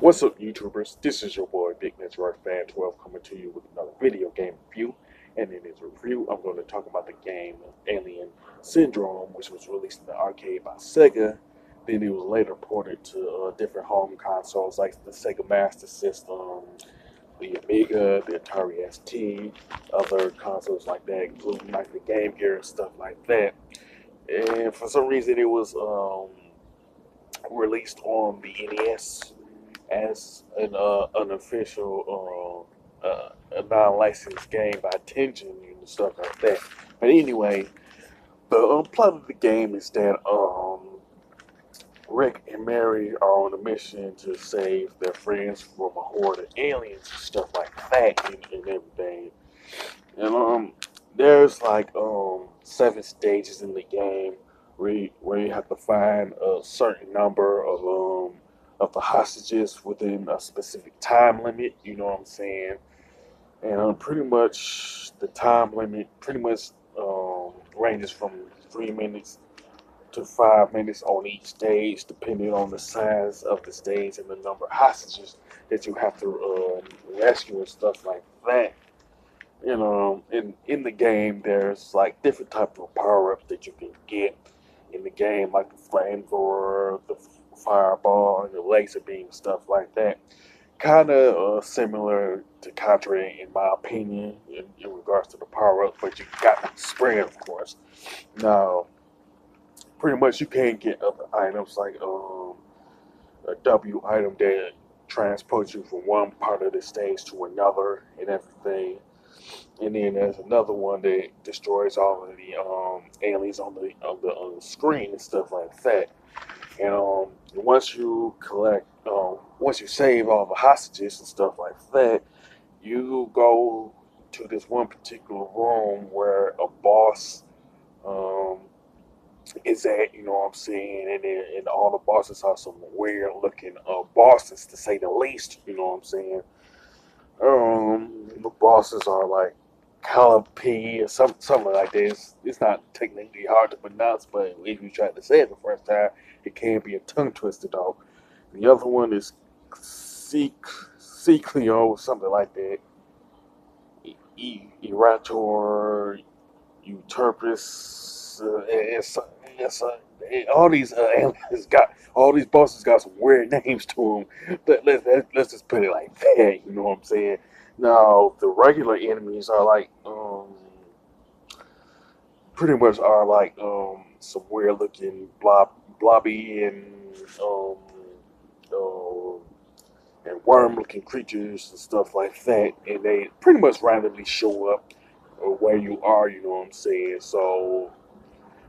What's up, YouTubers? This is your boy Big Network Fan 12 coming to you with another video game review. And in this review, I'm going to talk about the game Alien Syndrome, which was released in the arcade by Sega. Then it was later ported to different home consoles like the Sega Master System, the Amiga, the Atari ST, other consoles like that, including like the Game Gear and stuff like that. And for some reason, it was released on the NES as an unofficial, a non-licensed game by Tension and stuff like that. But anyway, the plot of the game is that Rick and Mary are on a mission to save their friends from a horde of aliens and stuff like that and everything. And there's like 7 stages in the game where you have to find a certain number of the hostages within a specific time limit. You know what I'm saying? And pretty much the time limit pretty much ranges from 3 minutes to 5 minutes on each stage, depending on the size of the stage and the number of hostages that you have to rescue and stuff like that. You know, in the game, there's like different types of power ups that you can get in the game, like the flamethrower, the fireball, and the laser beam, stuff like that. Kind of similar to Contra, in my opinion, in regards to the power up, but you got the spray, of course. Now, pretty much you can get other items like a W item that transports you from one part of the stage to another and everything. And then there's another one that destroys all of the aliens on the screen and stuff like that. And once you save all the hostages and stuff like that, you go to this one particular room where a boss um, is at. You know what I'm saying? And all the bosses are some weird looking bosses, to say the least. You know what I'm saying? The bosses are like Calliope or something like this. It's not technically hard to pronounce, but if you try to say it the first time, it can be a tongue twister, dog. The other one is Cleo, something like that. Erator, Euterpus, all these aliens got all these bosses got some weird names to them. But let's just put it like that. You know what I'm saying? Now the regular enemies are like pretty much are like some weird looking blobby um uh, and worm looking creatures and stuff like that, and they pretty much randomly show up where you are. You know what I'm saying? So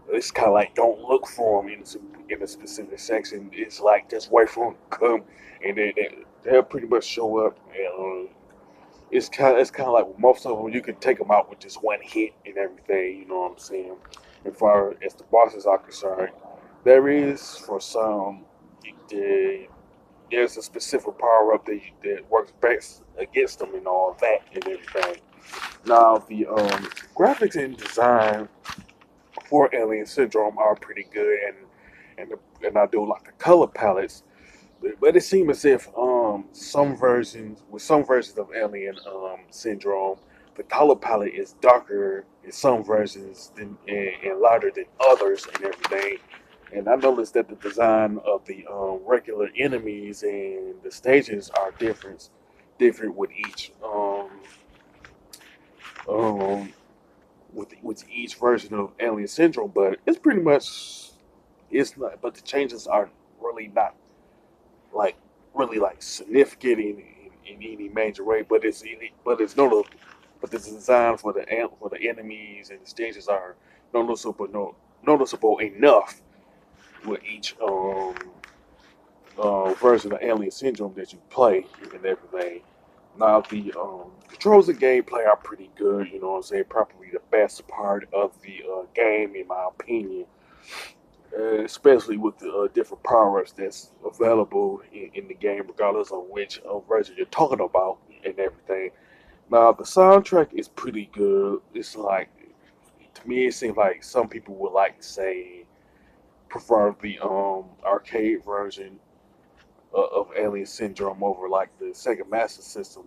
it's kind of like don't look for them in a specific section. It's like just wait for them to come, and they'll pretty much show up. And it's kind of like with most of them, you can take them out with just one hit and everything. You know what I'm saying? As far as the bosses are concerned, there is for some the, there's a specific power up that works best against them and all that and everything. Now the graphics and design for Alien Syndrome are pretty good, and I do like the color palettes. But it seems as if some versions of Alien Syndrome, the color palette is darker in some versions and lighter than others and everything. And I noticed that the design of the regular enemies and the stages are different with each um, with each version of Alien Syndrome. But it's pretty much it's not. But the changes are really not like really like significant in any major way, but it's notable. But the design for the enemies and the stages are noticeable noticeable enough with each version of Alien Syndrome that you play and everything. Now the controls and gameplay are pretty good. You know what I'm saying? Probably the best part of the game, in my opinion, especially with the different power-ups that's available in the game, regardless of which version you're talking about and everything. Now, the soundtrack is pretty good. It's like, to me, it seems like some people would like to say prefer the arcade version of Alien Syndrome over like the Sega Master System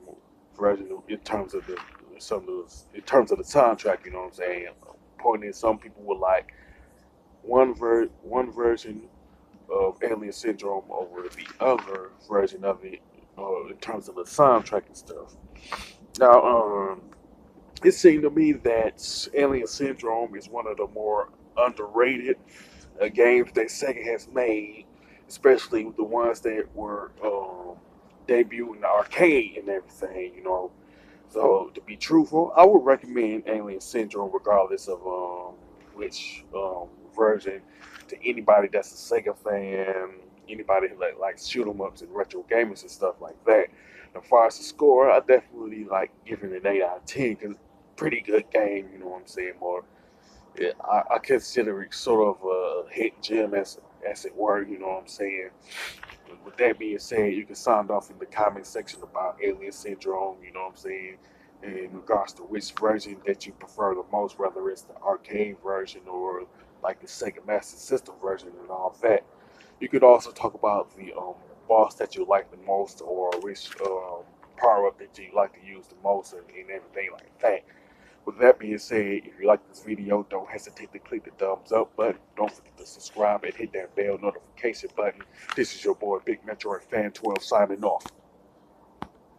version in terms of the in terms of the soundtrack. You know what I'm saying? Point is, some people would like one version of Alien Syndrome over the other version of it in terms of the soundtrack and stuff. Now, it seemed to me that Alien Syndrome is one of the more underrated games that Sega has made, especially the ones that were debuted in the arcade and everything. So to be truthful, I would recommend Alien Syndrome regardless of which version to anybody that's a Sega fan, anybody who likes shoot 'em ups and retro gamers and stuff like that. As far as the score, I definitely like giving it an 8 out of 10 because pretty good game. You know what I'm saying? More, yeah, I consider it sort of a hit gem as it were. You know what I'm saying? With that being said, you can sound off in the comment section about Alien Syndrome, you know what I'm saying, in regards to which version that you prefer the most, whether it's the arcade version or like the Sega Master System version and all that. You could also talk about the boss that you like the most or which power up that you like to use the most and everything like that. With that being said, if you like this video, don't hesitate to click the thumbs up button. Don't forget to subscribe and hit that bell notification button. This is your boy, Big Metroid Fan 12, signing off.